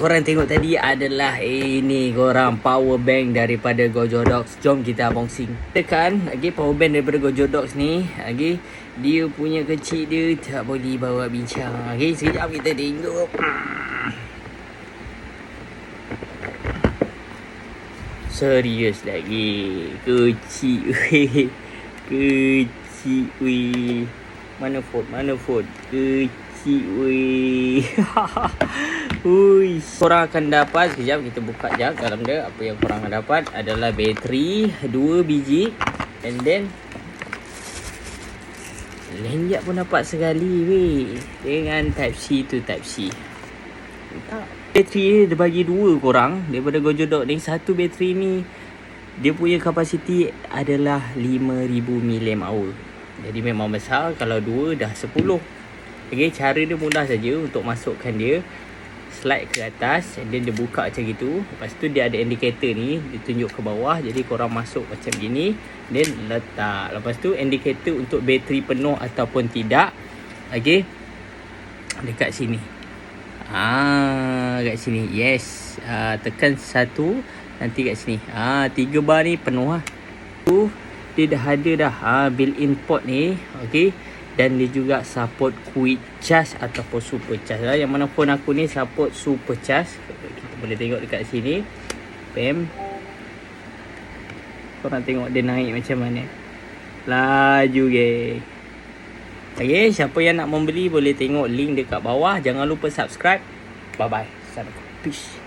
Korang tengok tadi adalah ini korang power bank daripada Gojodox. Jom kita unboxing. Tekan power bank daripada Gojodox ni. Dia punya kecil dia tak boleh bawa bincang. Sekejap kita tengok. Serius lagi. Kecil weh. Kecil weh. Mana phone? Kecil weh. Ui, korang akan dapat, sekejap kita buka je dalam dia. Apa yang korang akan dapat adalah bateri 2 biji, and then lenjak pun dapat sekali weh, dengan type C to type C. Bateri dia bagi 2 korang daripada Gojodox ni. Satu bateri ni dia punya kapasiti adalah 5000 mAh. Jadi memang besar. Kalau 2 dah 10. Cara dia mudah saja untuk masukkan dia. Slide ke atas, and then dia buka macam gitu. Lepas tu dia ada indikator ni, dia tunjuk ke bawah. Jadi korang masuk macam gini, then letak. Lepas tu indikator untuk bateri penuh ataupun tidak. Dekat sini. Kat sini. Yes. Tekan 1, nanti kat sini. 3 bar ni penuh lah. Tu dia dah ada dah built-in port ni. Dan dia juga support quick charge ataupun super charge lah. Yang mana phone aku ni support super charge. Kita boleh tengok dekat sini. Bam. Korang tengok dia naik macam mana. Laju geng. Siapa yang nak membeli boleh tengok link dekat bawah. Jangan lupa subscribe. Bye bye. Assalamualaikum. Peace.